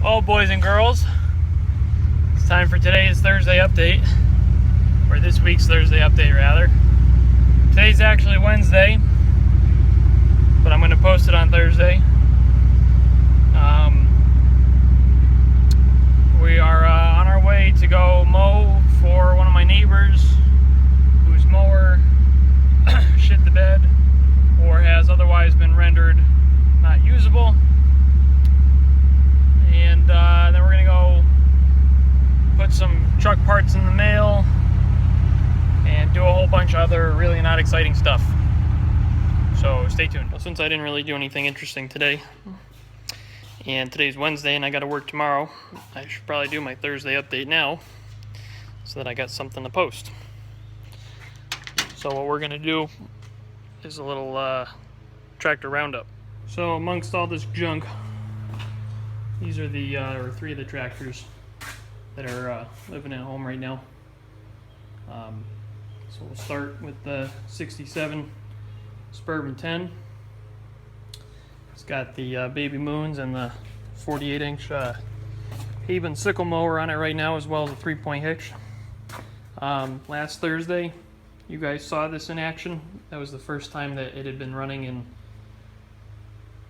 Well, boys and girls, it's time for today's Thursday update, or this week's Thursday update rather. Today's actually Wednesday, but I'm going to post it on Thursday. We are on our way to go mow for one of my neighbors whose mower shit the bed or has otherwise been rendered not usable. And then we're going to go put some truck parts in the mail and do a whole bunch of other really not exciting stuff. So stay tuned. Well, since I didn't really do anything interesting today, and today's Wednesday and I got to work tomorrow, I should probably do my Thursday update now so that I got something to post. So what we're going to do is a little tractor roundup. So amongst all this junk, these are the three of the tractors that are living at home right now. So we'll start with the 67 Suburban 10. It's got the Baby Moons and the 48-inch Haven sickle mower on it right now, as well as a 3-point hitch. Last Thursday, you guys saw this in action. That was the first time that it had been running in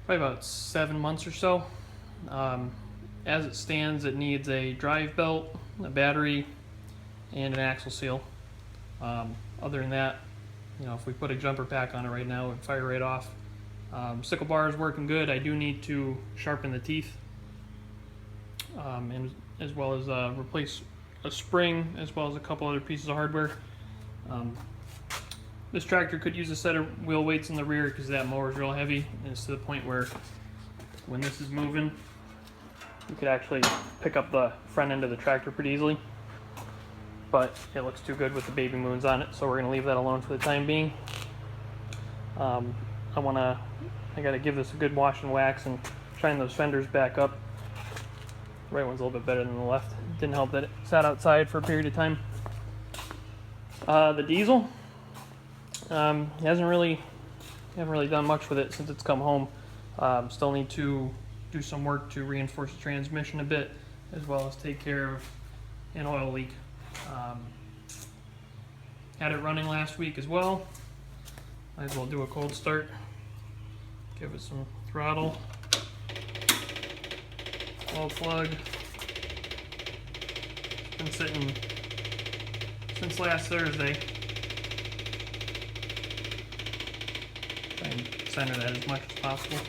probably about 7 months or so. As it stands, it needs a drive belt, a battery, and an axle seal. Other than that, if we put a jumper pack on it right now, it would fire right off. Sickle bar is working good. I do need to sharpen the teeth, and as well as replace a spring, as well as a couple other pieces of hardware. This tractor could use a set of wheel weights in the rear because that mower is real heavy, and it's to the point where when this is moving, you could actually pick up the front end of the tractor pretty easily. But it looks too good with the Baby Moons on it, so we're going to leave that alone for the time being. I got to give this a good wash and wax and shine those fenders back up. The right one's a little bit better than the left. It didn't help that it sat outside for a period of time. The diesel, haven't really done much with it since it's come home. Still need to do some work to reinforce the transmission a bit, as well as take care of an oil leak. Had it running last week as well. Might as well do a cold start. Give it some throttle. Oil plug. It's been sitting since last Thursday. Try and center that as much as possible.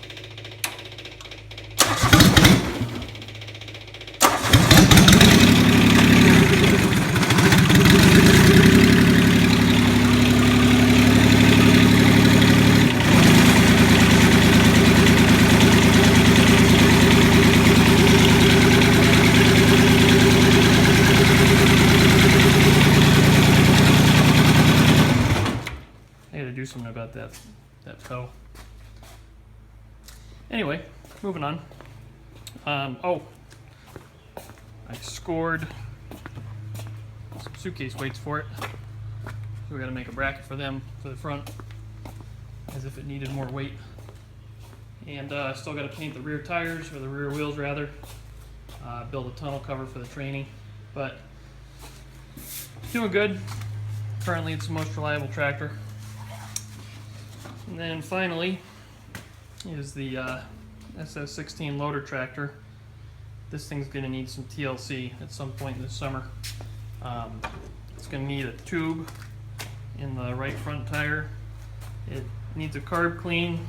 Do something about that toe. Anyway, moving on. I scored some suitcase weights for it. So we got to make a bracket for them for the front, as if it needed more weight. And still got to paint the rear tires, or the rear wheels rather. Build a tunnel cover for the tranny, but doing good. Currently, it's the most reliable tractor. And then finally is the SS16 loader tractor. This thing's going to need some TLC at some point this summer. It's going to need a tube in the right front tire. It needs a carb clean,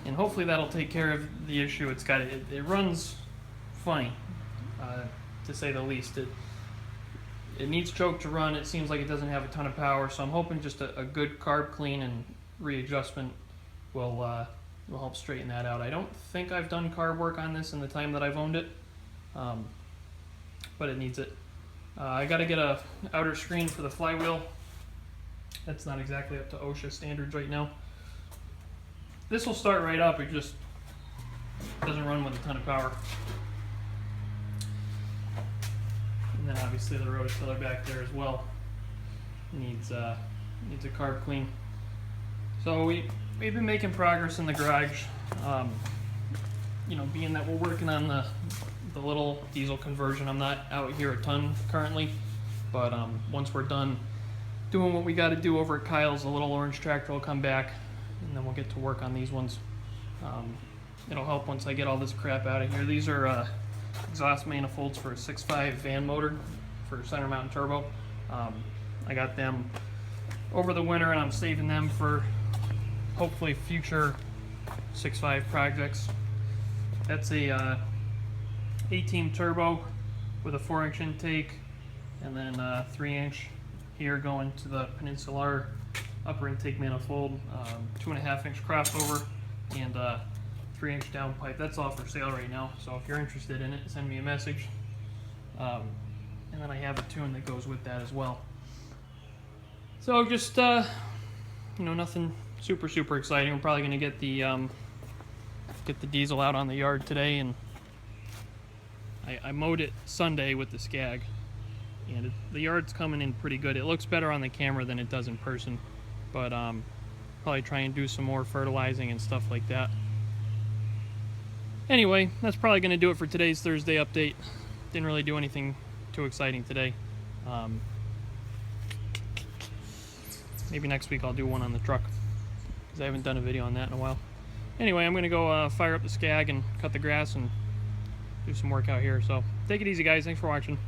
and hopefully that'll take care of the issue it's got. It runs funny, to say the least. It needs choke to run. It seems like it doesn't have a ton of power, so I'm hoping just a good carb clean and readjustment will help straighten that out. I don't think I've done carb work on this in the time that I've owned it, but it needs it. I got to get a outer screen for the flywheel. That's not exactly up to OSHA standards right now. This will start right up. It just doesn't run with a ton of power. And then obviously the rototiller back there as well needs a carb clean. So we've been making progress in the garage. you know, being that we're working on the little diesel conversion, I'm not out here a ton currently, but once we're done doing what we got to do over at Kyle's, the little orange tractor will come back, and then we'll get to work on these ones. It'll help once I get all this crap out of here. These are exhaust manifolds for a 6.5 van motor for center mountain turbo. I got them over the winter, and I'm saving them for hopefully future 6.5 projects. That's a 18 turbo with a 4-inch intake, and then 3-inch here going to the Peninsular upper intake manifold, 2.5-inch crossover, and 3-inch downpipe. That's all for sale right now, so if you're interested in it, send me a message. And then I have a tune that goes with that as well. So just you know, nothing super exciting. We're probably going to get the diesel out on the yard today, and I mowed it Sunday with the Skag, and the yard's coming in pretty good. It looks better on the camera than it does in person, but probably try and do some more fertilizing and stuff like that. Anyway, that's probably going to do it for today's Thursday update. Didn't really do anything too exciting today. Maybe next week I'll do one on the truck, because I haven't done a video on that in a while. Anyway, I'm going to go fire up the Skag and cut the grass and do some work out here. So take it easy, guys. Thanks for watching.